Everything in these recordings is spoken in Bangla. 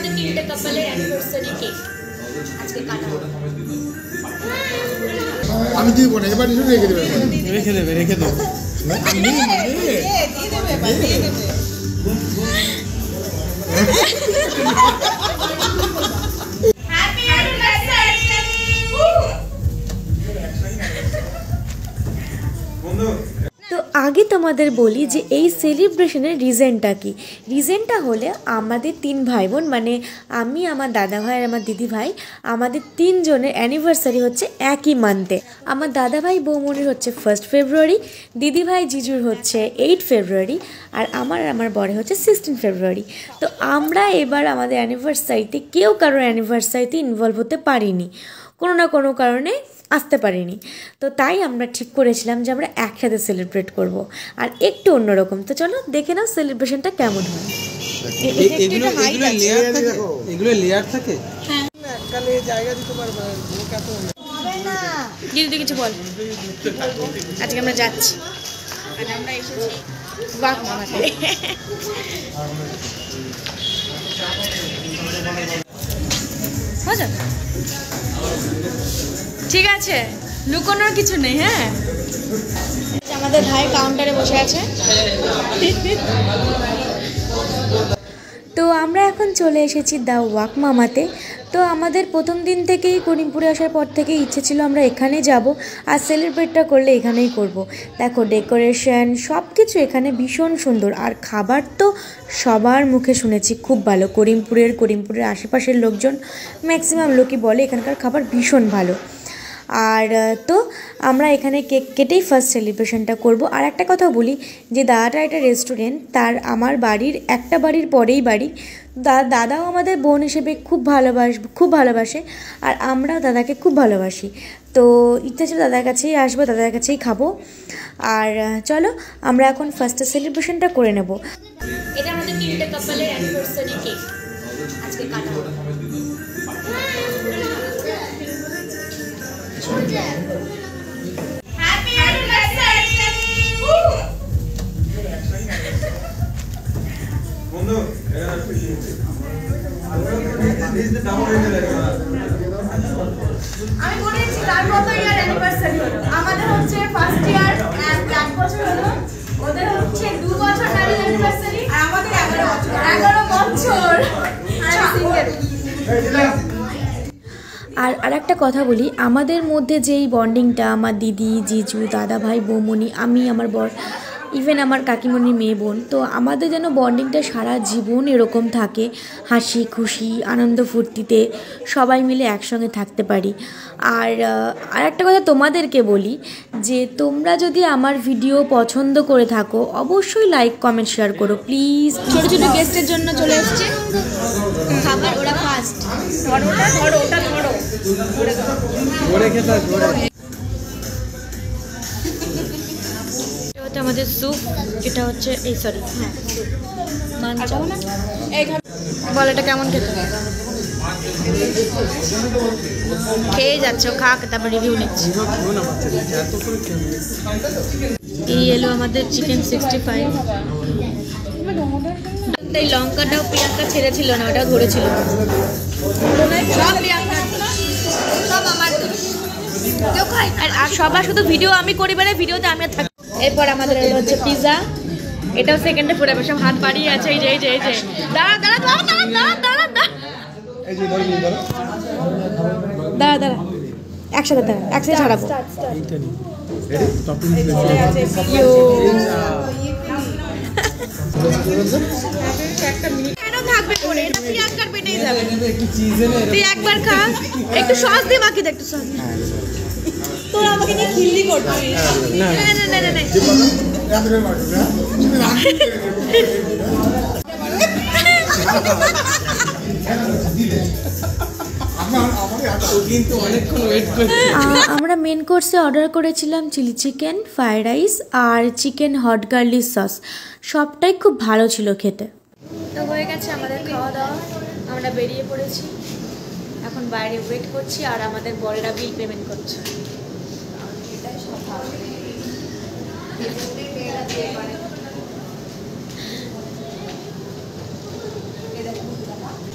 আমাদের তিনটে কাপলের অ্যানিভার্সারি কেক আজকে কাটা হবে। আমি দিব না, এবার রেখে দেবে, রেখে দেবে, রেখে দেবে। তো আগে তোমাদের বলি যে এই সেলিব্রেশনের রিজনটা কি। রিজনটা হলে আমাদের তিন ভাই বোন মানে আমি, আমার দাদা ভাই আর আমার দিদি ভাই, আমাদের তিনজনের অ্যানিভার্সারি হচ্ছে একই মান্থে। আমার দাদা ভাই বৌমনির হচ্ছে 1 ফেব্রুয়ারি, দিদি ভাই জিজুর হচ্ছে 8 ফেব্রুয়ারি, আর আমার বরে হচ্ছে 16 ফেব্রুয়ারি। তো আমরা এবার আমাদের অ্যানিভার্সারিতে কেউ কারোর অ্যানিভার্সারিতে ইনভলভ হতে পারিনি, কোনো না কোনো কারণে আসতে পারিনি। তো তাই আমরা ঠিক করেছিলাম যে আমরা একসাথে সেলিব্রেট করব আর একটু অন্যরকম। তো চলো দেখে নাও সেলিব্রেশনটা কেমন হয়। এগুলো লেয়ার থাকে। হ্যাঁ এককালে জায়গা দিতে পারবে না। দিদি কিছু বল। আজকে আমরা যাচ্ছি, আজ আমরা এসেছি ওয়াক মামাতে। মজা ঠিক আছে, লুকোনোর কিছু নেই। হ্যাঁ আমাদের ভাই কাউন্টারে বসে আছে। তো আমরা এখন চলে এসেছি দ্য ওয়াক মামাতে। তো আমাদের প্রথম দিন থেকেই করিমপুরে আসার পর থেকে ইচ্ছে ছিল আমরা এখানে যাব আর সেলিব্রেটটা করলে এখানেই করব। দেখো ডেকোরেশন সব কিছু এখানে ভীষণ সুন্দর, আর খাবার তো সবার মুখে শুনেছি খুব ভালো। করিমপুরের আশেপাশের লোকজন ম্যাক্সিমাম লোকই বলে এখানকার খাবার ভীষণ ভালো। আর তো আমরা এখানে কেক কেটেই ফার্স্ট সেলিব্রেশনটা করব। আর একটা কথা বলি যে দাদাটা একটা রেস্টুরেন্ট, তার আমার বাড়ির একটা বাড়ির পরেই বাড়ি। দাদাও আমাদের বোন হিসেবে খুব ভালোবাসে আর আমরাও দাদাকে খুব ভালোবাসি। তো ইচ্ছা ছিল দাদার কাছেই আসবো, দাদার কাছেই খাবো। আর চলো আমরা এখন ফার্স্টে সেলিব্রেশনটা করে নেব। এটা আমাদের তিনটে কাপলের অ্যানিভার্সারি কেক আজকে কাটা হবে। হ্যাপি অ্যানিভার্সারি বন্ধু। আমি বলেছি তার কত ইয়ার অ্যানিভার্সারি হলো, আমাদের হচ্ছে ফার্স্ট ইয়ার 1 বছর হলো, ওদের হচ্ছে 2 বছর ম্যারেজ অ্যানিভার্সারি, আর আমাদের 11 বছর। আর একটা কথা বলি, আমাদের মধ্যে যেই বন্ডিংটা, আমার দিদি জিজু দাদা ভাই বৌমনি, আমি আমার বর, ইভেন আমার কাকিমণির মেয়ে বোন, তো আমাদের যেন বন্ডিংটা সারা জীবন এরকম থাকে, হাসি খুশি আনন্দ ফুর্তিতে সবাই মিলে একসঙ্গে থাকতে পারি। আর একটা কথা তোমাদেরকে বলি যে তোমরা যদি আমার ভিডিও পছন্দ করে থাকো অবশ্যই লাইক কমেন্ট শেয়ার করো প্লিজ। ছোটো ছোটো গেস্টের জন্য চলে এসছে খাবার, ওরা ফার্স্ট। ধরো আমাদের স্যুপ, এটা হচ্ছে এই সরি হ্যাঁ মাঞ্চা। বল এটা কেমন খেতে? খেয়ে যাচ্ছ, খাক তারপর রিভিউ নিচ্ছি। এই এলো আমাদের চিকেন 65। এই লঙ্কাটাও প্রিয়াঙ্কা ছেড়েছিল না, ওটাও ধরেছিল। সব প্রিয়াঙ্কা, সব আমার। আর সবার শুধু ভিডিও আমি করি, মানে ভিডিওতে আমি থাকি। এরপর আমাদের এলো হচ্ছে পিজা, এটাও সেকেন্ডে পড়ে সব হাত বাড়িয়ে আছে। এই যে দাঁড়া একসাথে ছাড়াবো। তুই একবার খা, একটু সস দিয়ে মাখি দে, একটু সস। তোরা আমাকে নিয়ে খিল্লি করছিস। না আমরা মেন কোর্সে অর্ডার করেছিলাম চিলি চিকেন, ফ্রাইড রাইস আর চিকেন হট গার্লিক সস। সবটাই খুব ভালো ছিল খেতে। তো হয়ে গেছে আমাদের খাওয়া দাওয়া, আমরা বেরিয়ে পড়েছি, এখন বাইরে ওয়েট করছি আর আমাদের বরেরা বিল পেমেন্ট করছে।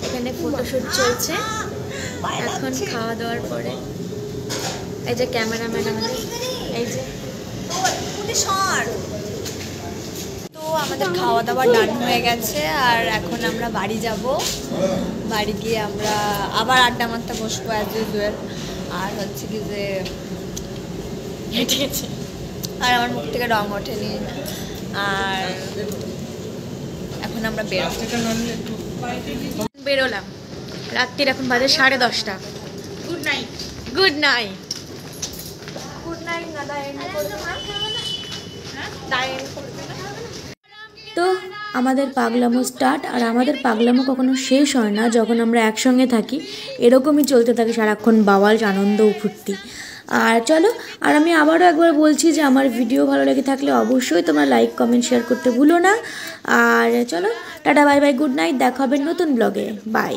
এখানে এখানে ফটোশুট চলছে এখন খাওয়া দাওয়ার পরে। এই যে ক্যামেরাম্যান আমাদের, এই যে তো আমাদের খাওয়া দাওয়া ডান হয়ে গেছে আর এখন আমরা বাড়ি যাব। বাড়ি গিয়ে আমরা আবার আড্ডা মারতে বসবো অ্যাজ ইউজুয়াল। আর হচ্ছে কি যে ঠিক আছে, আর আমার মুখ থেকে রং ওঠেনি। আর এখন আমরা বেরোলাম রাত্রির, এখন বাজে 10:30। Good night. Good night. Good night দাদা। তো আমাদের পাগলামো স্টার্ট, আর আমাদের পাগলামো কখনো শেষ হয় না যখন আমরা একসঙ্গে থাকি। এরকমই চলতে থাকে সারাক্ষণ, বাওয়াল আনন্দ ও ফুর্তি। আর চলো, আর আমি আবারও একবার বলছি যে আমার ভিডিও ভালো লেগে থাকলে অবশ্যই তোমরা লাইক কমেন্ট শেয়ার করতে ভুলো না। আর চলো, tata bye bye, good night, দেখা হবে নতুন ব্লগে, বাই।